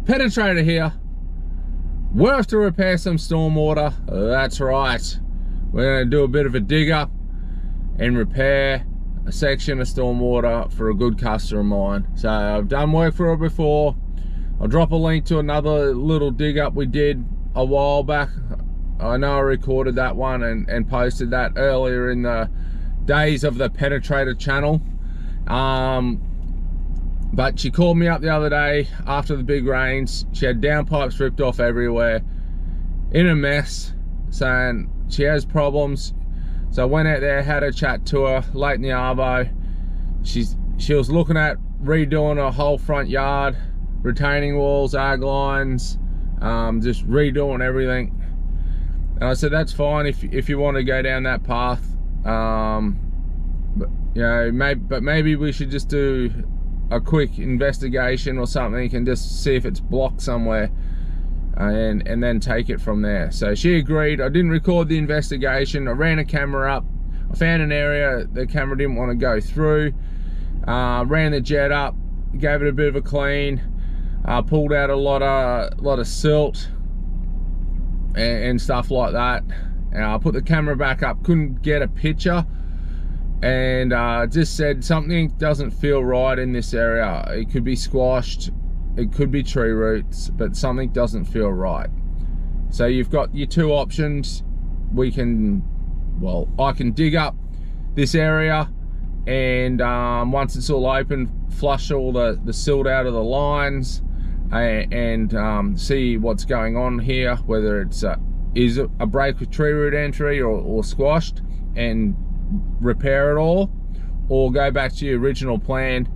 Penetrator here. Worth to repair some stormwater. That's right. We're going to do a bit of a dig up and repair a section of stormwater for a good customer of mine. So I've done work for her before. I'll drop a link to another little dig up we did a while back. I know I recorded that one and posted that earlier in the days of the Penetrator channel. But she called me up the other day after the big rains. She had downpipes ripped off everywhere, in a mess, saying she has problems. So I went out there, had a chat to her late in the arvo. She was looking at redoing her whole front yard, retaining walls, ag lines, just redoing everything. And I said, that's fine if you want to go down that path. But you know, maybe we should just do a quick investigation or something and just see if it's blocked somewhere, and then take it from there. So she agreed. I didn't record the investigation. I ran a camera up. I found an area the camera didn't want to go through. Ran the jet up, gave it a bit of a clean, pulled out a lot of silt and stuff like that. And I put the camera back up, couldn't get a picture, and just said something doesn't feel right in this area. It could be squashed, it could be tree roots, but something doesn't feel right. So you've got your two options. I can dig up this area and once it's all open, flush all the silt out of the lines and see what's going on here, whether it's is a break with tree root entry or squashed, and repair it all, or go back to your original plan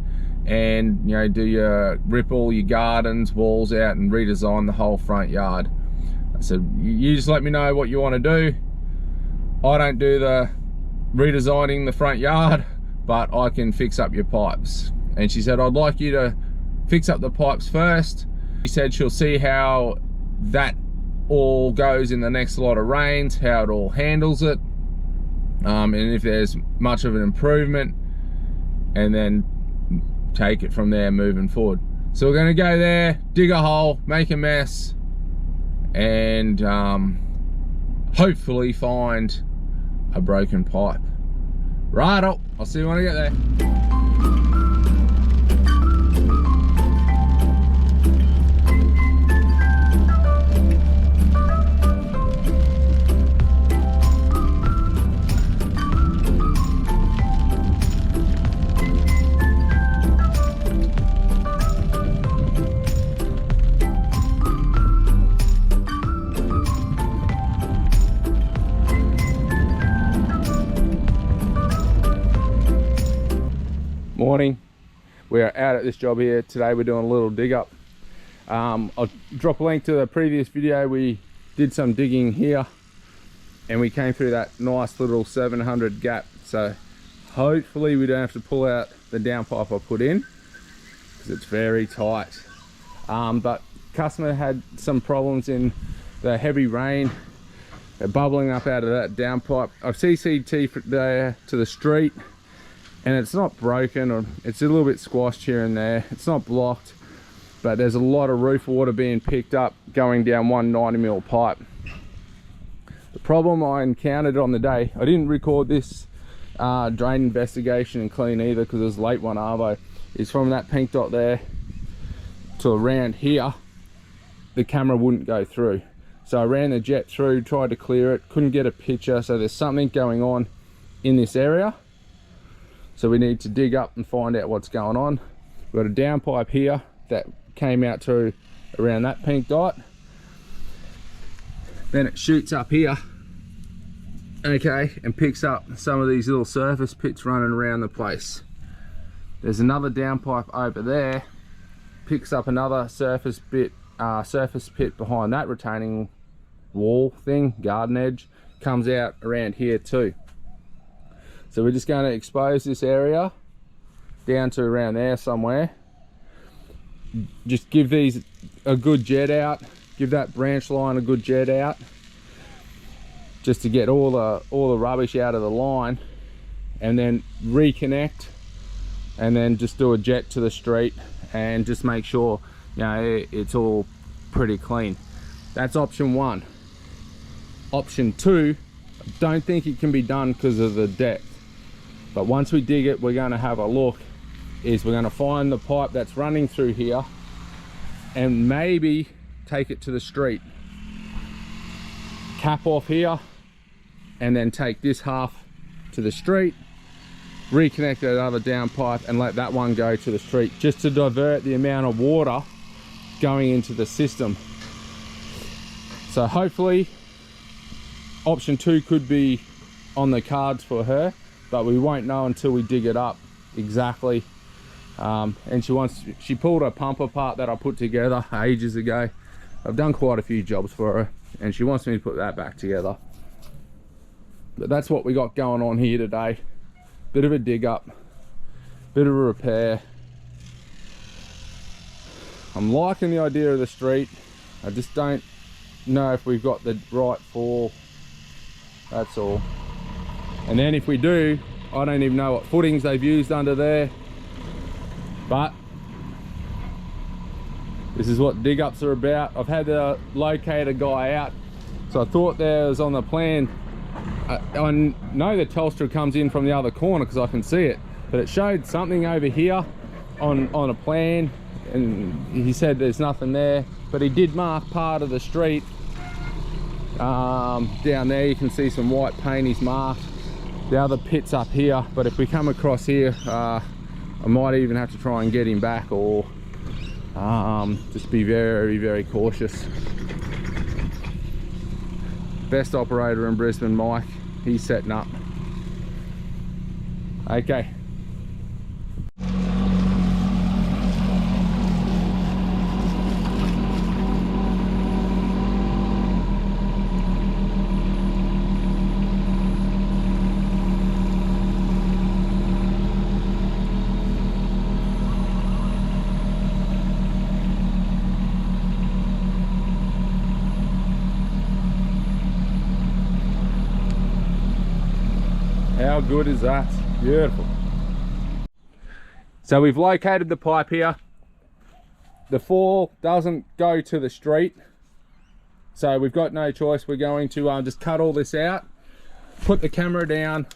and, you know, rip all your gardens, walls out and redesign the whole front yard. I said, you just let me know what you want to do. I don't do the redesigning the front yard, but I can fix up your pipes. And she said, I'd like you to fix up the pipes first. She said she'll see how that all goes in the next lot of rains, how it all handles it, and if there's much of an improvement, and then take it from there moving forward. So we're going to go there, dig a hole, make a mess, and hopefully find a broken pipe. Right, I'll see you when I get there. Morning. We are out at this job here today. We're doing a little dig up. I'll drop a link to the previous video. We did some digging here and we came through that nice little 700 gap, so hopefully we don't have to pull out the downpipe I put in because it's very tight. But customer had some problems in the heavy rain, bubbling up out of that downpipe. I've CCTV'd there to the street, and it's not broken, or it's a little bit squashed here and there. It's not blocked, but there's a lot of roof water being picked up going down one 90mm pipe. The problem I encountered on the day, I didn't record this drain investigation and clean either because it was late one arvo, is from that pink dot there to around here, the camera wouldn't go through. So I ran the jet through, tried to clear it, couldn't get a picture. So there's something going on in this area. So we need to dig up and find out what's going on. We've got a downpipe here that came out to around that pink dot. Then it shoots up here, okay, and picks up some of these little surface pits running around the place. There's another downpipe over there, picks up another surface pit behind that retaining wall thing, garden edge, comes out around here too. So we're just going to expose this area down to around there somewhere. Just give these a good jet out, give that branch line a good jet out, just to get all the rubbish out of the line, and then reconnect and then just do a jet to the street and just make sure, you know, it's all pretty clean. That's option one. Option two, I don't think it can be done because of the depth, but once we dig it, we're going to have a look. We're going to find the pipe that's running through here and maybe take it to the street, cap off here, and then take this half to the street, reconnect that other down pipe and let that one go to the street, just to divert the amount of water going into the system. So hopefully option two could be on the cards for her, but we won't know until we dig it up exactly. And she pulled a pump apart that I put together ages ago. I've done quite a few jobs for her, and she wants me to put that back together. But that's what we got going on here today. Bit of a dig up, bit of a repair. I'm liking the idea of the street. I just don't know if we've got the right fall, that's all. And then if we do, I don't even know what footings they've used under there, but this is what dig ups are about. I've had the locator guy out, so I thought there was on the plan. I know the Telstra comes in from the other corner because I can see it, but it showed something over here on a plan, and he said there's nothing there, but he did mark part of the street. Down there you can see some white paint he's marked. The other pit's up here, but if we come across here, I might even have to try and get him back, or just be very, very cautious. Best operator in Brisbane, Mike, he's setting up. Okay. How good is that? Beautiful. So we've located the pipe here. The fall doesn't go to the street, so we've got no choice. We're going to just cut all this out, put the camera down,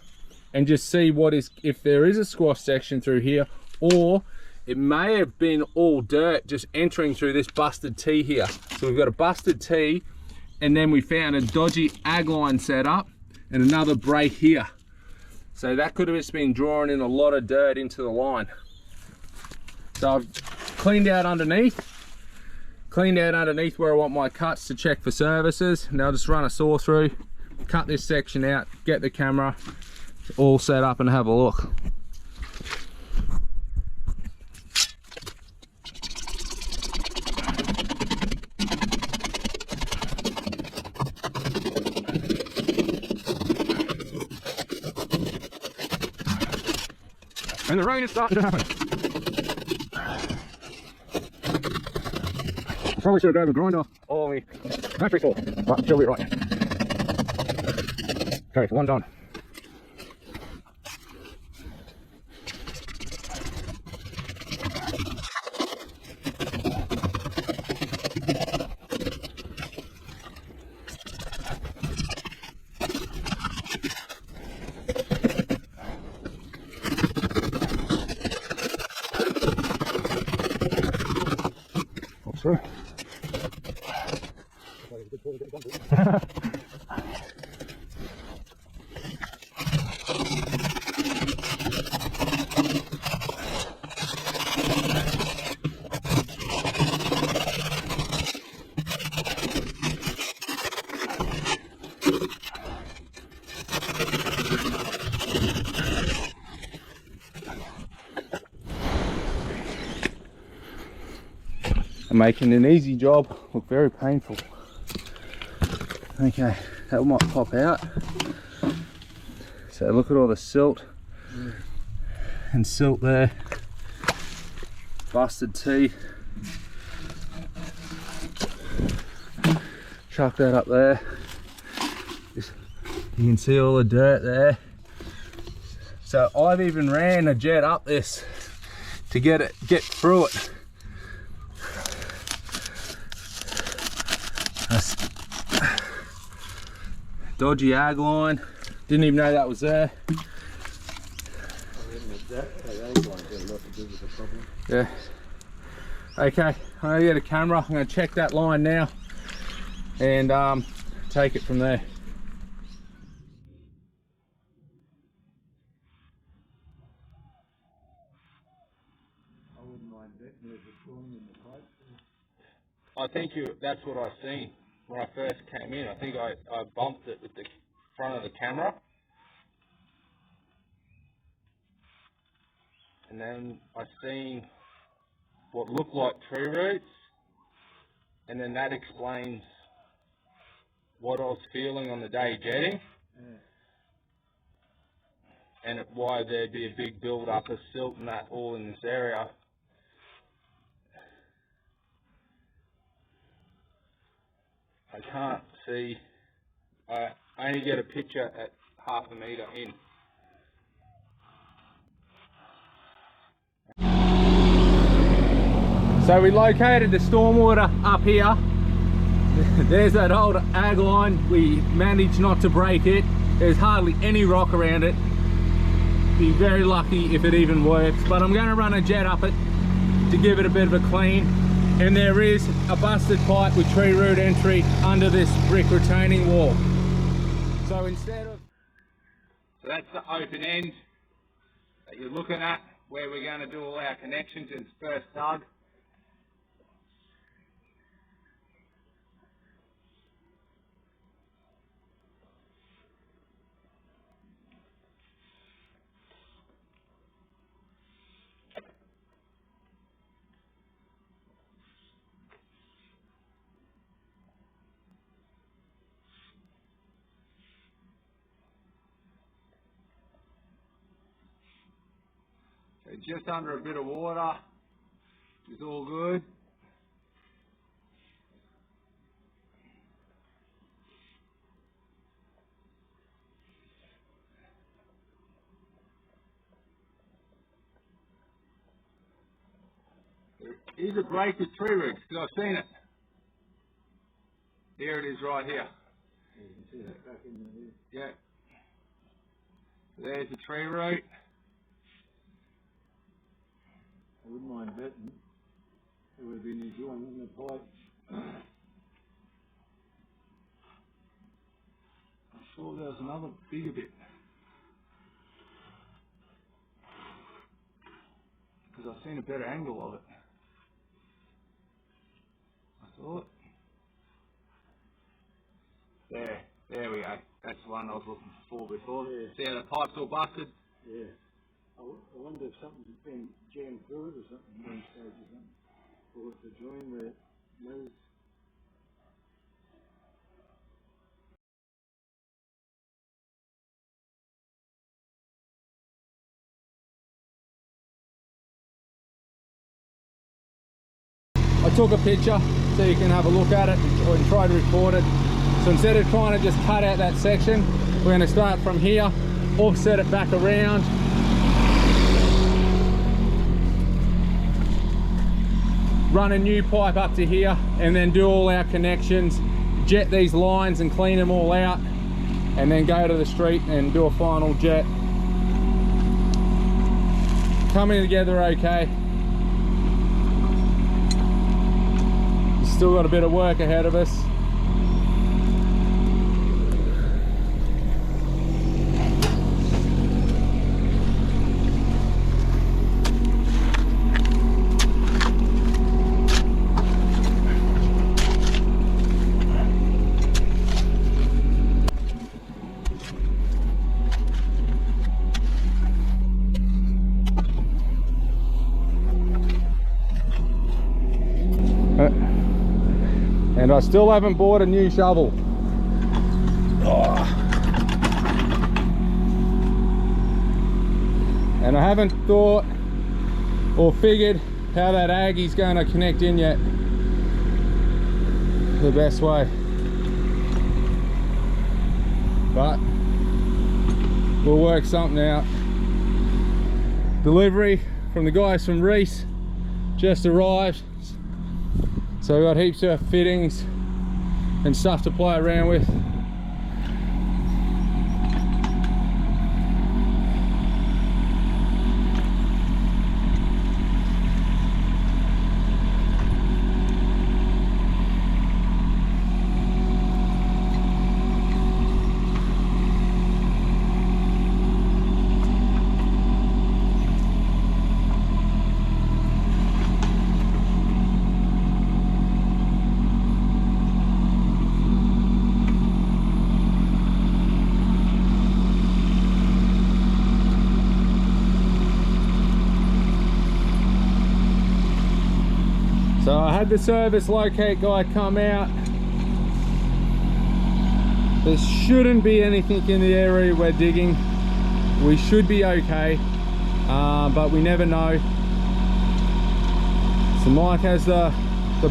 and just see what is, if there is a squash section through here, or it may have been all dirt just entering through this busted T here. So we've got a busted T, and then we found a dodgy ag line set up and another break here. So that could have just been drawing in a lot of dirt into the line. So I've cleaned out underneath where I want my cuts to check for services. Now I'll just run a saw through, cut this section out, get the camera all set up and have a look. And the rain is starting to happen. Probably should have grabbed a grinder or the factory saw, but she'll be right. Okay, so one done. Through. Making an easy job look very painful. Okay, that might pop out. So look at all the silt and silt there. Busted T. Chuck that up there. You can see all the dirt there. So I've even ran a jet up this to get through it. That's dodgy ag line. Didn't even know that was there. Yeah. Okay, I'm gonna get a camera. I'm gonna check that line now and take it from there. I think that's what I seen when I first came in. I think I bumped it with the front of the camera. And then I seen what looked like tree roots. And then that explains what I was feeling on the day jetting. And why there'd be a big build up of silt and that all in this area. I can't see, I only get a picture at half a metre in. So we located the stormwater up here. There's that old ag line. We managed not to break it. There's hardly any rock around it. Be very lucky if it even works, but I'm going to run a jet up it to give it a bit of a clean. And there is a busted pipe with tree root entry under this brick retaining wall. So instead of... So that's the open end that you're looking at, where we're going to do all our connections in first dug. Just under a bit of water is all good. There is a break with tree roots because I've seen it. Here it is right here. You can see that back in there. Yeah. There's the tree root. I wouldn't mind betting it would have been a joint in the pipe. I saw there was another bigger bit because I've seen a better angle of it. I thought. There we go. That's the one I was looking for before. Yeah. See how the pipe's all busted? Yeah. I wonder if something's been jammed through it or something, one stage or something. Or if the join where it moves. I took a picture so you can have a look at it and try to record it. So instead of trying to just cut out that section, we're going to start from here, offset it back around. Run a new pipe up to here and then do all our connections, jet these lines and clean them all out, and then go to the street and do a final jet. Coming together okay. Still got a bit of work ahead of us. And I still haven't bought a new shovel. Oh. And I haven't thought or figured how that Aggie's going to connect in yet the best way. But we'll work something out. Delivery from the guys from Reese, just arrived. So we've got heaps of fittings and stuff to play around with. So I had the service locate guy come out. There shouldn't be anything in the area we're digging. We should be okay, but we never know. So Mike has the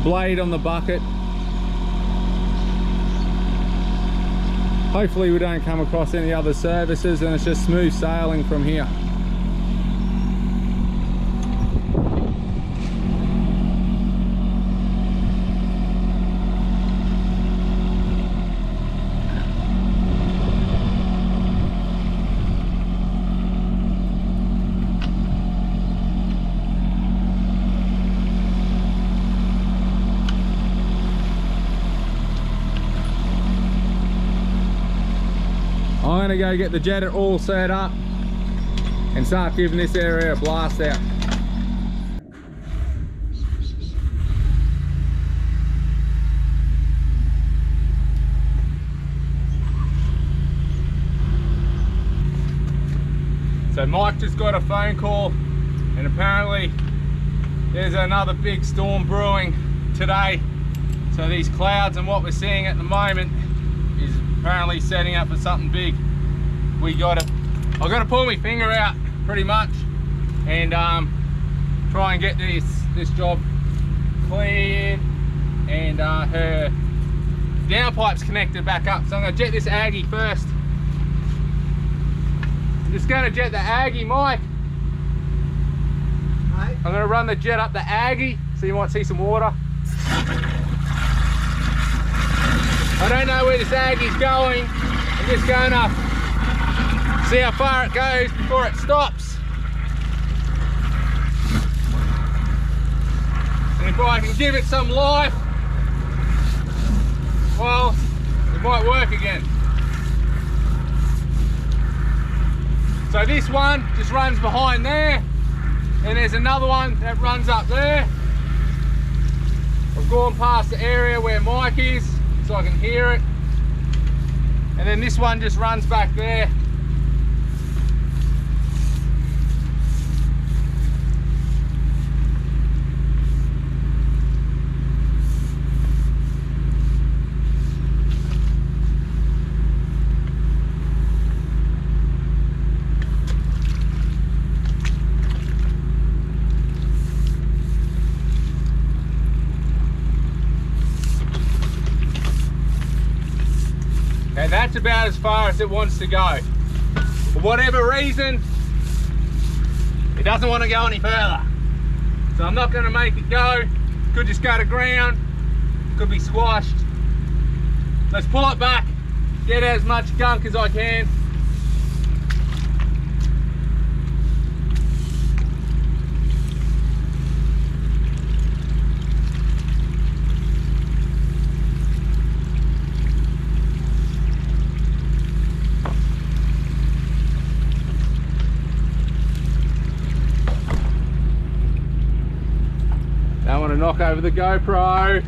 blade on the bucket. Hopefully we don't come across any other services and it's just smooth sailing from here. I'm gonna go get the jetter all set up and start giving this area a blast out. So Mike just got a phone call and apparently there's another big storm brewing today. So these clouds and what we're seeing at the moment is apparently setting up for something big. I've got to pull my finger out pretty much and try and get this job cleared and her downpipe's connected back up. So I'm going to jet this Aggie first. I'm just going to jet the Aggie, Mike. Right. I'm going to run the jet up the Aggie so you might see some water. I don't know where this Aggie's going. I'm just going to see how far it goes before it stops. And if I can give it some life, well, it might work again. So this one just runs behind there, and there's another one that runs up there. I've gone past the area where Mike is, so I can hear it. And then this one just runs back there. And that's about as far as it wants to go. For whatever reason, it doesn't want to go any further. So I'm not going to make it go. Could just go to ground, could be squashed. Let's pull it back, get as much gunk as I can. Don't want to knock over the GoPro.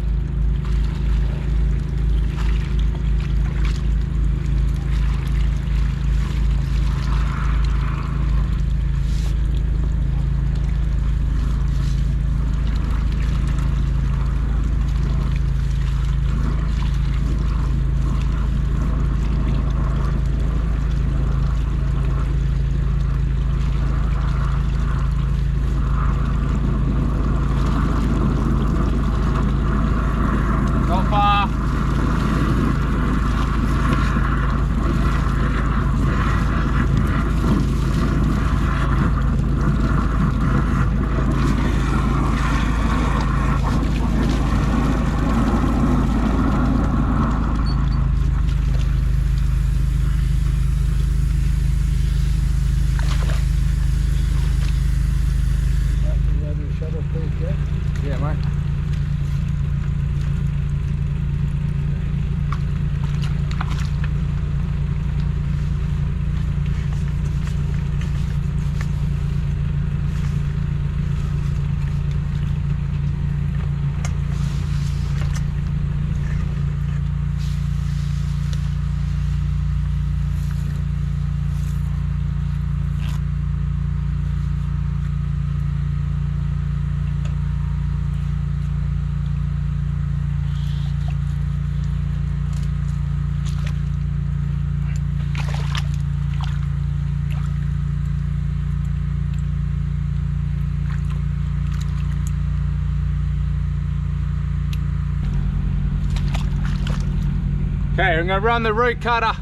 Okay, I'm gonna run the root cutter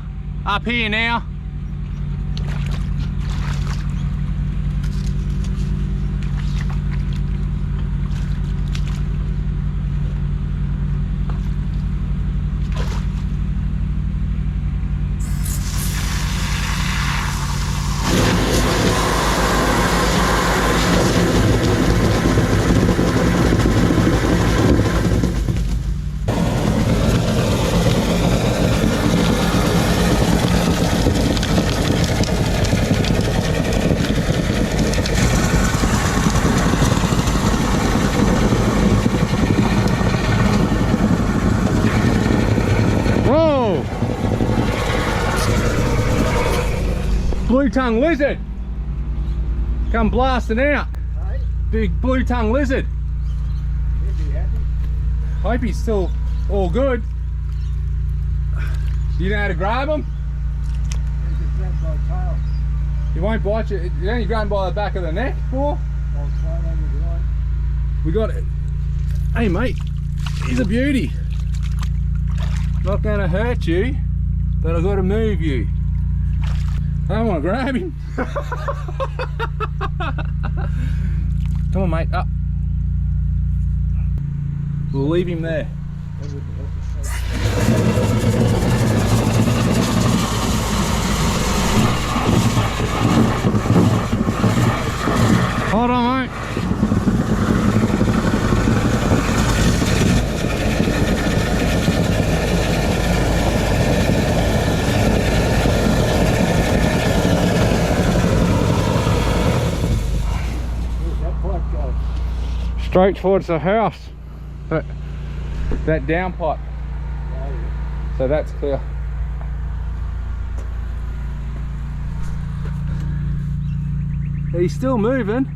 up here now. Blue-tongue lizard come blasting out. Hey, Big blue-tongue lizard. he'd be happy. Hope he's still all good. You know how to grab him? He's just grabbed by tail. He won't bite you. You only grab him by the back of the neck, boy. I'll explain over if you like. We got it. Hey mate, he's a beauty. Not gonna hurt you, but I've got to move you. I don't want to grab him. Come on mate, up. We'll leave him there. That wouldn't hurt the shape. Hold on mate. Straight towards the house. That down pipe. So that's clear. He's still moving.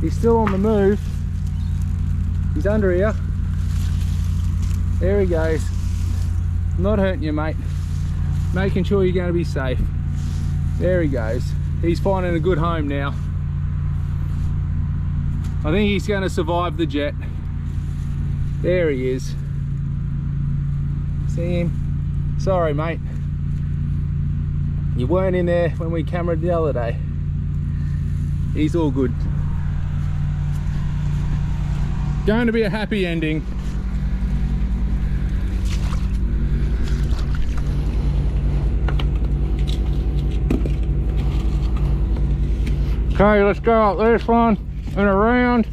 He's still on the move. He's under here. There he goes. Not hurting you, mate. Making sure you're going to be safe. There he goes. He's finding a good home now. I think he's going to survive the jet. There he is. See him? Sorry, mate. You weren't in there when we cameraed the other day. He's all good. Going to be a happy ending. Okay, let's go up this one and around.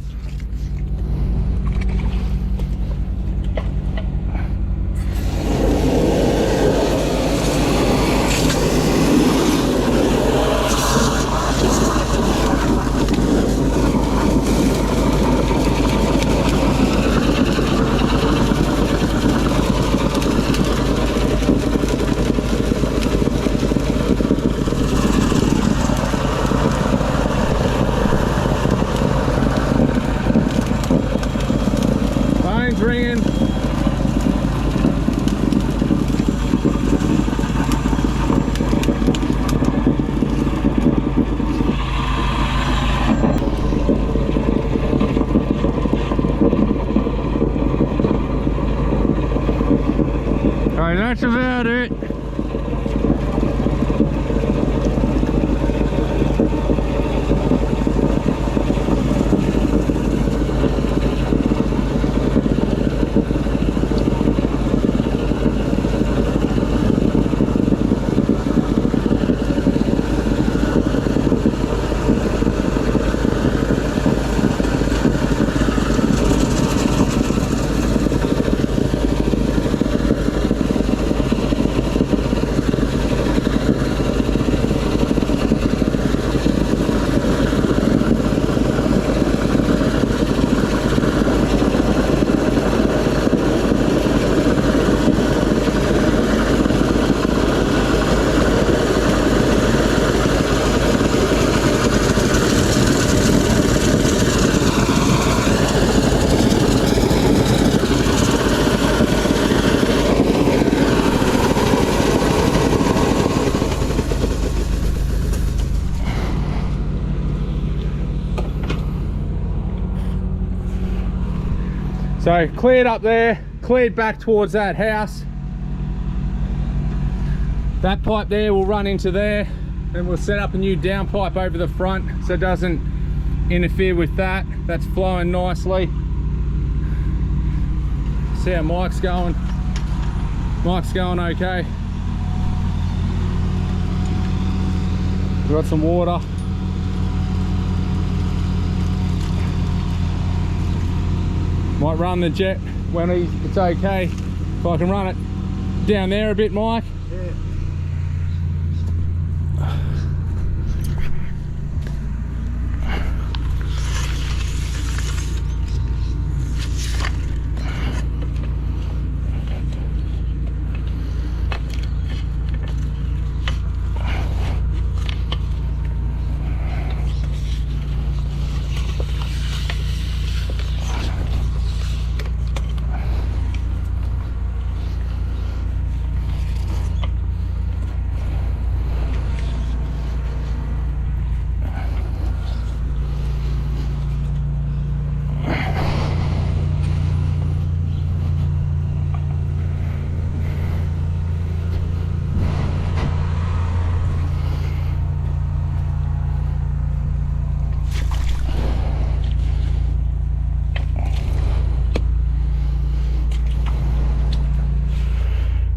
That's about it. So cleared up there, cleared back towards that house. That pipe there will run into there, and we'll set up a new down pipe over the front so it doesn't interfere with that. That's flowing nicely. See how Mike's going. Mike's going okay. We've got some water. Might run the jet when it's okay. If I can run it down there a bit, Mike. Yeah.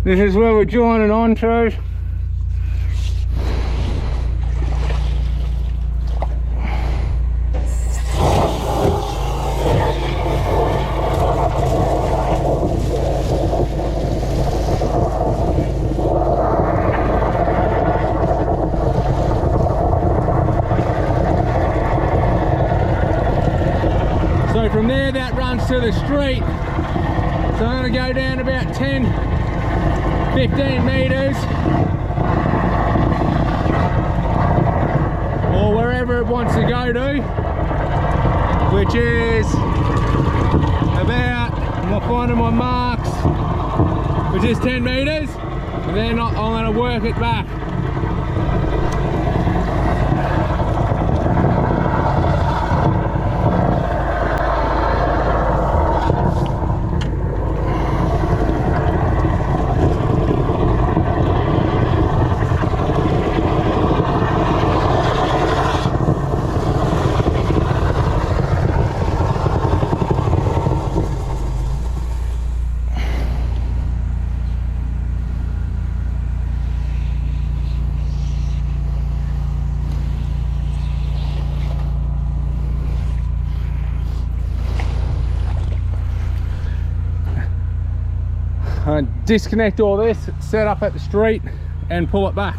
This is where we're joining on to. So from there that runs to the street. So I'm going to go down about 15 meters, or wherever it wants to go to, which is about, I'm finding my marks, which is 10 meters, and then I'm going to work it back. Disconnect all this, set up at the street and pull it back.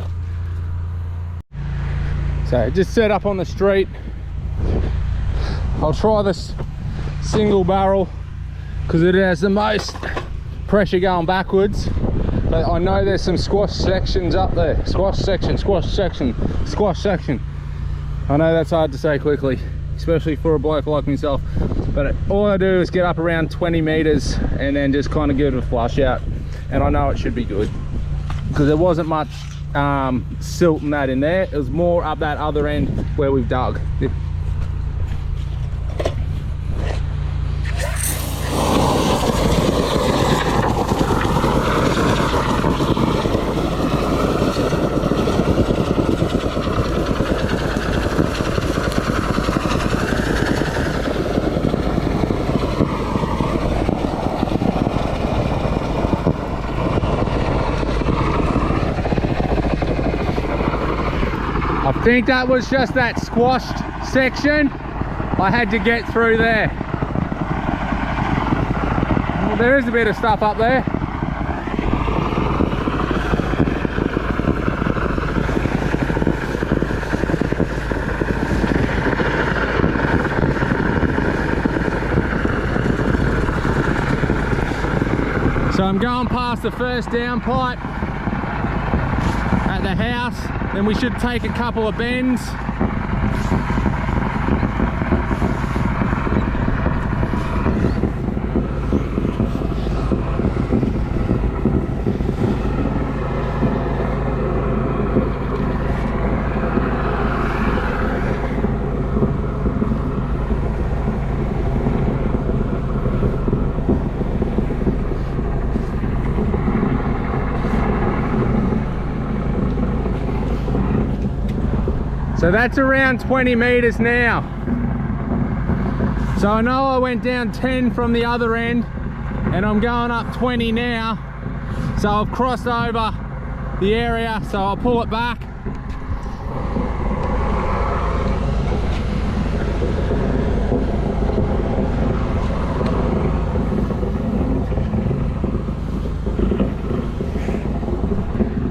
So just set up on the street. I'll try this single barrel because it has the most pressure going backwards, but I know there's some squash sections up there. Squash section, squash section, squash section. I know that's hard to say quickly, especially for a bloke like myself, but all I do is get up around 20 meters and then just kind of give it a flush out, and I know it should be good because there wasn't much silt and that in there. It was more up that other end where we've dug. I think that was just that squashed section. I had to get through there. Well, there is a bit of stuff up there. So I'm going past the first downpipe at the house, then we should take a couple of bends. So that's around 20 meters now. So I know I went down 10 from the other end and I'm going up 20 now. So I've crossed over the area, so I'll pull it back.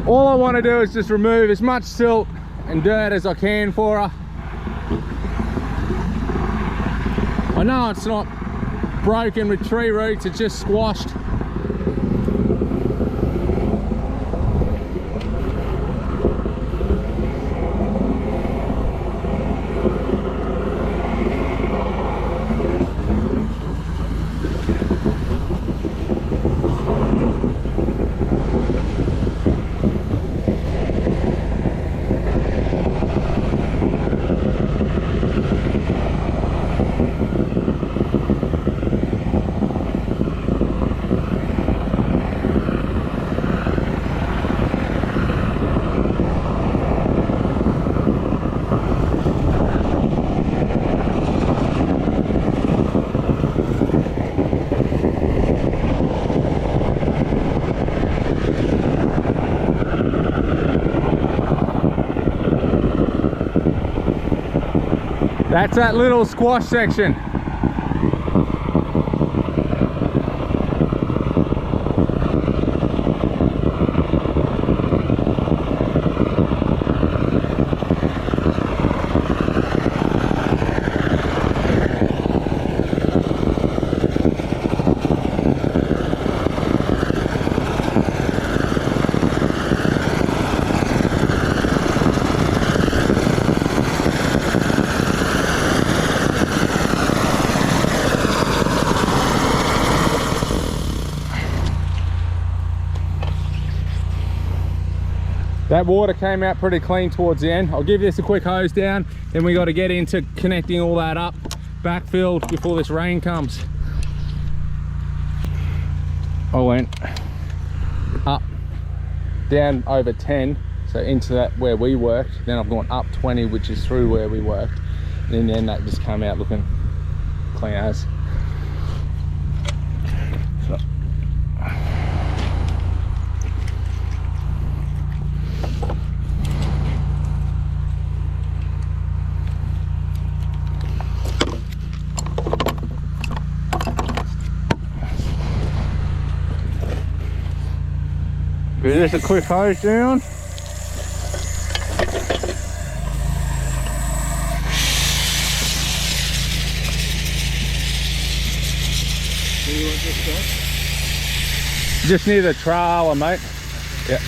All I want to do is just remove as much silt and dirt as I can for her. I know it's not broken with tree roots, it's just squashed. That's that little squash section. That water came out pretty clean towards the end. I'll give this a quick hose down, then we got to get into connecting all that up, backfilled before this rain comes. I went up, down over 10, so into that where we worked, then I've gone up 20, which is through where we worked, and then that just came out looking clean as. So. Just a quick hose down. Where do you want this done? Just near the trailer, mate. Yeah.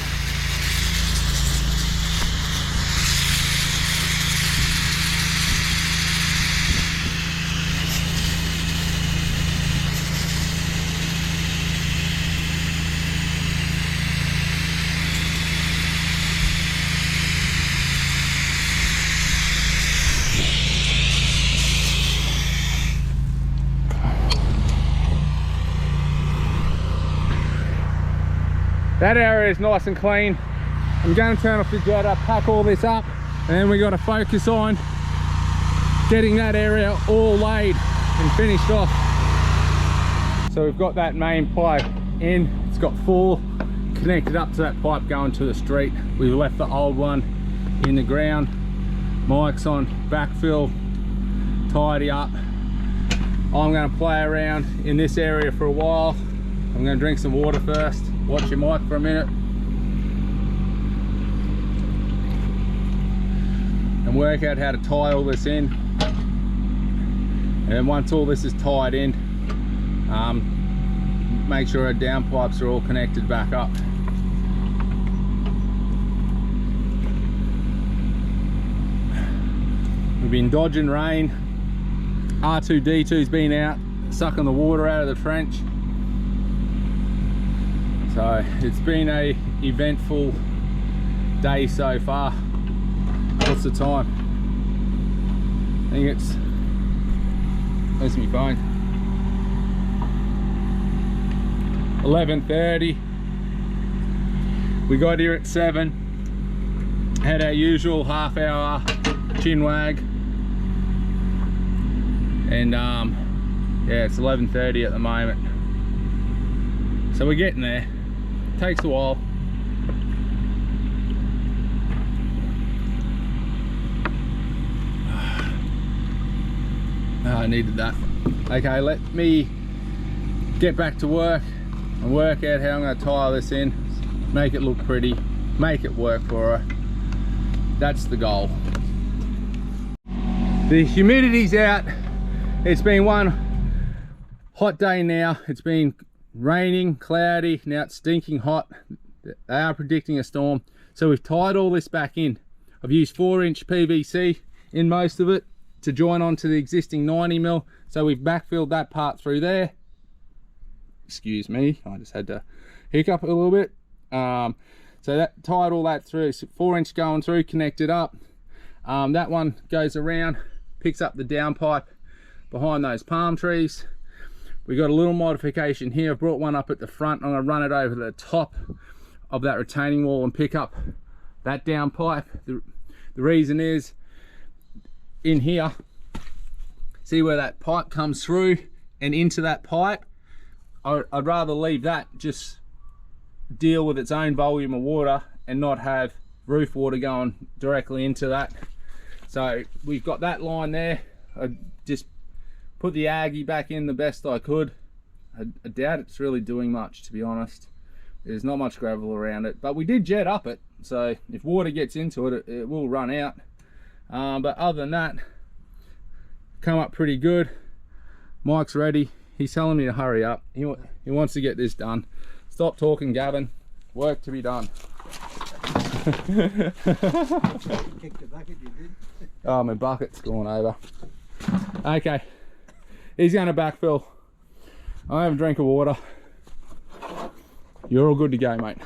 That area is nice and clean. I'm going to turn off the jetter, pack all this up, and then we got to focus on getting that area all laid and finished off. So we've got that main pipe in, it's got full connected up to that pipe going to the street. We've left the old one in the ground, Mike's on backfill, tidy up. I'm going to play around in this area for a while. I'm going to drink some water first, watch your mic for a minute, and work out how to tie all this in. And once all this is tied in, make sure our downpipes are all connected back up. We've been dodging rain. R2D2's been out sucking the water out of the trench. So it's been a eventful day so far. What's the time? I think it's, where's my phone? 11:30. We got here at 7. Had our usual half-hour chin wag, and yeah, it's 11:30 at the moment. So we're getting there. Takes a while. I needed that. Okay, let me get back to work and work out how I'm going to tie this in, make it look pretty, make it work for her. That's the goal. The humidity's out. It's been one hot day now. It's been raining, cloudy, now it's stinking hot. They are predicting a storm. So we've tied all this back in. I've used 4-inch PVC in most of it to join onto the existing 90mm. So we've backfilled that part through there. Excuse me, I just had to hiccup a little bit. So that tied all that through. So 4-inch going through, connected up. That one goes around, picks up the downpipe behind those palm trees. We got a little modification here. I've brought one up at the front. I'm going to run it over the top of that retaining wall and pick up that downpipe. The reason is, in here, see where that pipe comes through and into that pipe? I'd rather leave that just deal with its own volume of water and not have roof water going directly into that. So we've got that line there. I just put the Aggie back in the best I could. I doubt it's really doing much, to be honest. There's not much gravel around it, but we did jet up it, so if water gets into it, it will run out. But other than that, come up pretty good. Mike's ready. He's telling me to hurry up. He wants to get this done. Stop talking, Gavin. Work to be done. Kicked the bucket, you did. Oh, my bucket's gone over. Okay, he's going to backfill. I have a drink of water. You're all good to go, mate.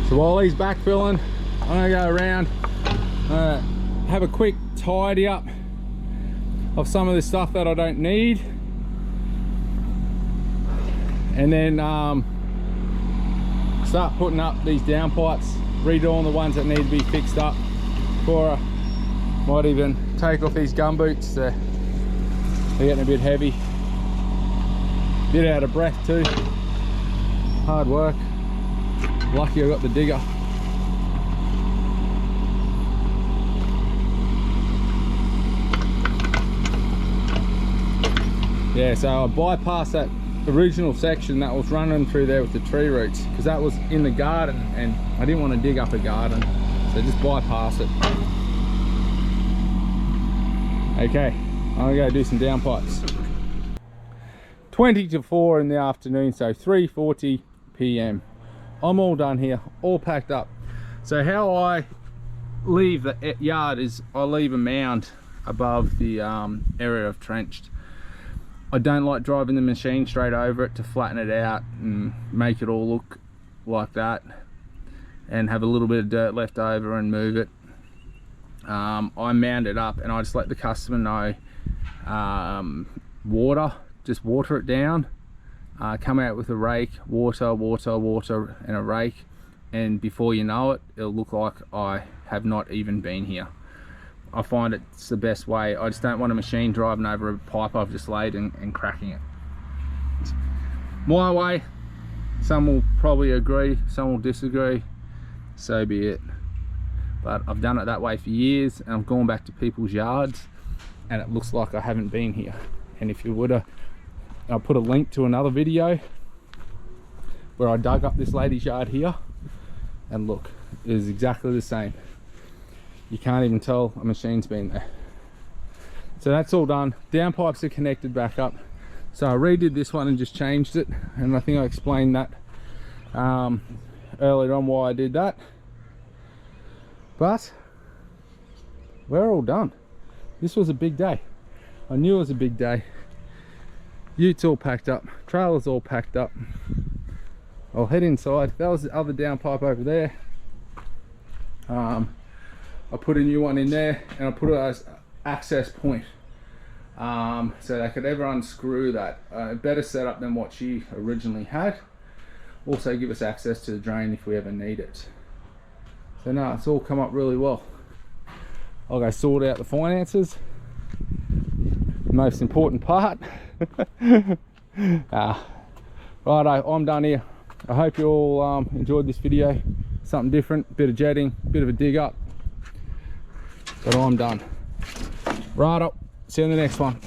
So while he's backfilling, I'm gonna go around, have a quick tidy up of some of the stuff that I don't need, and then start putting up these downpipes, redoing the ones that need to be fixed up for her. Might even take off these gumboots. They're getting a bit heavy, bit out of breath too. Hard work. Lucky I got the digger. Yeah, so I bypassed that original section that was running through there with the tree roots, because that was in the garden and I didn't want to dig up a garden, so just bypass it. Okay, I'm gonna go do some downpipes. 20 to 4 in the afternoon, so 3:40 p.m. I'm all done here, all packed up. So how I leave the yard is I leave a mound above the area I've trenched. I don't like driving the machine straight over it to flatten it out and make it all look like that and have a little bit of dirt left over and move it. I mound it up and I just let the customer know, just water it down, come out with a rake, water and a rake, and before you know it, it'll look like I have not even been here. I find it's the best way. I just don't want a machine driving over a pipe I've just laid and cracking it. My way. Some will probably agree, some will disagree, so be it. But I've done it that way for years, and I've gone back to people's yards and it looks like I haven't been here. And if you would, I'll put a link to another video where I dug up this lady's yard here, and look, it is exactly the same. You can't even tell a machine's been there. So that's all done. Downpipes are connected back up. So I redid this one and just changed it, and I think I explained that earlier on why I did that. But we're all done. This was a big day. I knew it was a big day. Utes all packed up, trailers all packed up. I'll head inside. That was the other downpipe over there. I put a new one in there, and I put it as access point. So they could ever unscrew that. Better setup than what she originally had. Also give us access to the drain if we ever need it. So no, it's all come up really well. I'll go sort out the finances. The most important part. Righto, I'm done here. I hope you all enjoyed this video. Something different, bit of jetting, bit of a dig up. But I'm done. Righto. See you in the next one.